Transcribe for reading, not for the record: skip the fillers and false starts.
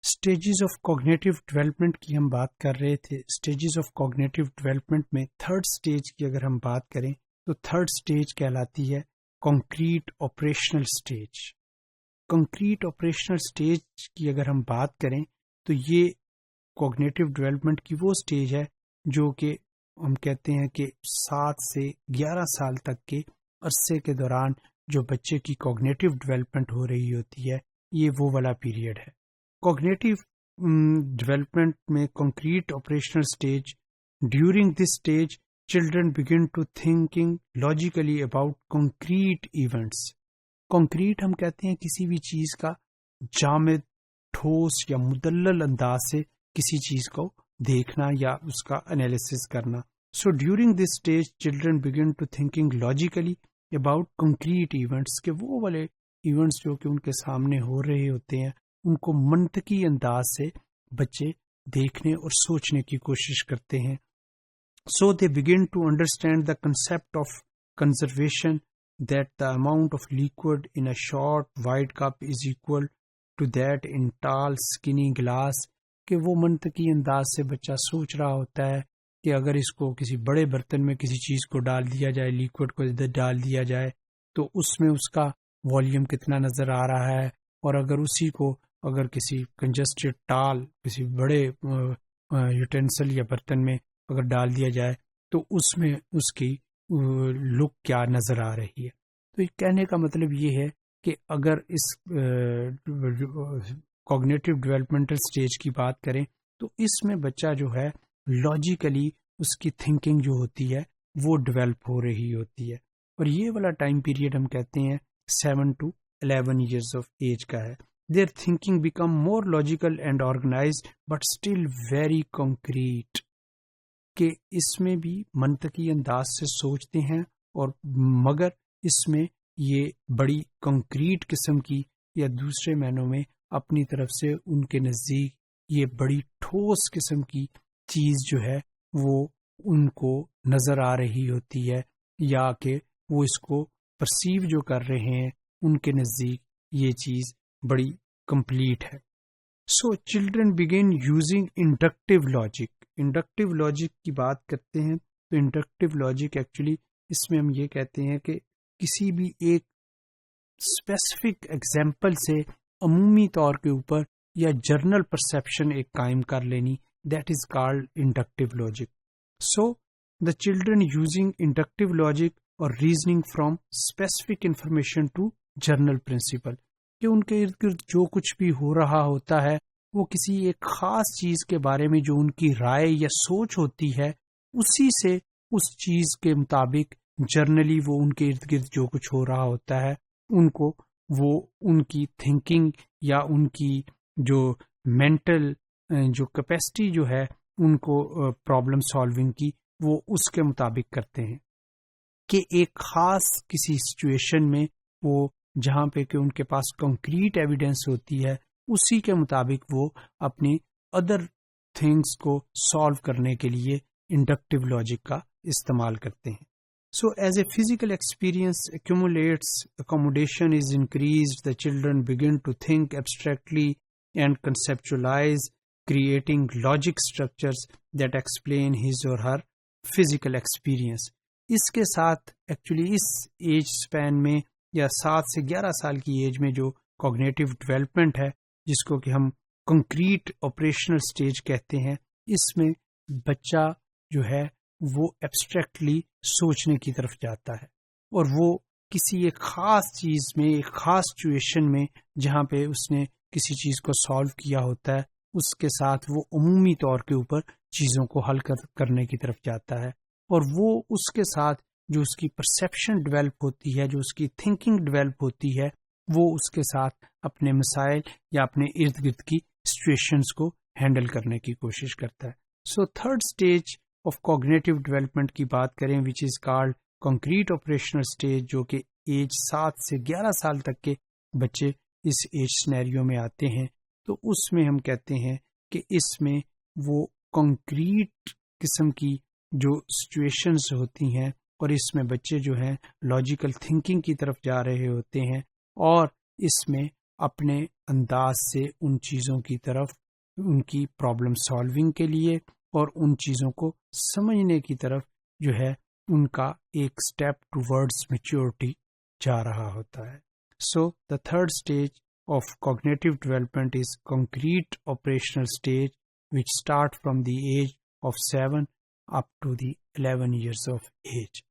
Stages of cognitive development کی ہم بات کر رہے تھے. اسٹیجز آف کوگنیٹو ڈیولپمنٹ میں تھرڈ اسٹیج کی اگر ہم بات کریں تو تھرڈ اسٹیج کہلاتی ہے concrete operational stage. Concrete operational stage کی اگر ہم بات کریں تو یہ کوگنیٹو ڈیولپمنٹ کی وہ اسٹیج ہے جو کہ ہم کہتے ہیں کہ 7 سے 11 سال تک کے عرصے کے دوران جو بچے کی کوگنیٹو ڈیولپمنٹ ہو رہی ہوتی ہے یہ وہ والا پیریڈ ہے. کوگنیٹو ڈیولپمنٹ میں concrete operational stage. During this stage children begin to thinking logically about concrete events. Concrete ہم کہتے ہیں کسی بھی چیز کا جامد، ٹھوس یا مدلل انداز سے کسی چیز کو دیکھنا یا اس کا انالیسس کرنا. So during this stage children begin to thinking logically about concrete events کہ وہ والے ایونٹس جو کہ ان کے سامنے ہو رہے ہوتے ہیں ان کو منطقی انداز سے بچے دیکھنے اور سوچنے کی کوشش کرتے ہیں. So they began to understand the concept of conservation that the amount of liquid in a short wide cup is equal to that in tall skinny glass. کہ وہ منطقی انداز سے بچہ سوچ رہا ہوتا ہے کہ اگر اس کو کسی بڑے برتن میں کسی چیز کو ڈال دیا جائے، لیکوڈ کو ادھر ڈال دیا جائے تو اس میں اس کا والیوم کتنا نظر آ رہا ہے، اور اگر اسی کو اگر کسی کنجسٹڈ ٹال کسی بڑے یوٹینسل یا برتن میں اگر ڈال دیا جائے تو اس میں اس کی لک کیا نظر آ رہی ہے. تو کہنے کا مطلب یہ ہے کہ اگر اس کوگنیٹو ڈیولپمنٹل سٹیج کی بات کریں تو اس میں بچہ جو ہے لاجیکلی اس کی تھنکنگ جو ہوتی ہے وہ ڈیولپ ہو رہی ہوتی ہے، اور یہ والا ٹائم پیریڈ ہم کہتے ہیں 7 to 11 years of ایج کا ہے. Their thinking become more logical and organized but still very concrete. کہ اس میں بھی منطقی انداز سے سوچتے ہیں اور مگر اس میں یہ بڑی کنکریٹ قسم کی یا دوسرے معنوں میں اپنی طرف سے ان کے نزدیک یہ بڑی ٹھوس قسم کی چیز جو ہے وہ ان کو نظر آ رہی ہوتی ہے، یا کہ وہ اس کو پرسیو جو کر رہے ہیں ان کے نزدیک یہ چیز بڑی کمپلیٹ ہے. So children began using inductive logic. Inductive logic کی بات کرتے ہیں تو انڈکٹیو لاجک ایکچولی اس میں ہم یہ کہتے ہیں کہ کسی بھی ایک اسپیسیفک ایگزامپل سے عمومی طور کے اوپر یا جرنل پرسیپشن ایک قائم کر لینی، that is called inductive logic. So the children using inductive logic اور reasoning from specific information to general principle, کہ ان کے ارد گرد جو کچھ بھی ہو رہا ہوتا ہے وہ کسی ایک خاص چیز کے بارے میں جو ان کی رائے یا سوچ ہوتی ہے اسی سے اس چیز کے مطابق جرنلی وہ ان کے ارد گرد جو کچھ ہو رہا ہوتا ہے ان کو وہ ان کی تھنکنگ یا ان کی جو مینٹل جو کیپیسٹی جو ہے ان کو پرابلم سالونگ کی وہ اس کے مطابق کرتے ہیں. کہ ایک خاص کسی سچویشن میں وہ جہاں پہ کہ ان کے پاس کنکریٹ ایویڈنس ہوتی ہے اسی کے مطابق وہ اپنی ادر تھنگس کو سالو کرنے کے لیے انڈکٹیو لاجک کا استعمال کرتے ہیں. So as a physical experience accumulates, accommodation is increased, the children begin to think abstractly and conceptualize, creating logic structures that explain his or her physical experience. اس کے ساتھ ایکچولی اس age سپین میں یا 7 سے 11 سال کی ایج میں جو کوگنیٹو ڈیولپمنٹ ہے جس کو کہ ہم کنکریٹ آپریشنل سٹیج کہتے ہیں، اس میں بچہ جو ہے وہ ایبسٹریکٹلی سوچنے کی طرف جاتا ہے، اور وہ کسی ایک خاص چیز میں ایک خاص سچویشن میں جہاں پہ اس نے کسی چیز کو سالو کیا ہوتا ہے اس کے ساتھ وہ عمومی طور کے اوپر چیزوں کو حل کرنے کی طرف جاتا ہے، اور وہ اس کے ساتھ جو اس کی پرسیپشن ڈیولپ ہوتی ہے، جو اس کی تھنکنگ ڈیولپ ہوتی ہے، وہ اس کے ساتھ اپنے مسائل یا اپنے ارد گرد کی سچویشنز کو ہینڈل کرنے کی کوشش کرتا ہے. So third stage of cognitive development کی بات کریں which is called concrete operational stage, جو کہ ایج 7 سے 11 سال تک کے بچے اس ایج سینیریو میں آتے ہیں، تو اس میں ہم کہتے ہیں کہ اس میں وہ کنکریٹ قسم کی جو سچویشنز ہوتی ہیں اور اس میں بچے جو ہیں لاجیکل تھنکنگ کی طرف جا رہے ہوتے ہیں، اور اس میں اپنے انداز سے ان چیزوں کی طرف، ان کی پرابلم سالونگ کے لیے اور ان چیزوں کو سمجھنے کی طرف جو ہے ان کا ایک اسٹیپ ٹوورڈز میچورٹی جا رہا ہوتا ہے. So the third stage of cognitive development is concrete operational stage which start from the age of 7 up to the 11 years of age.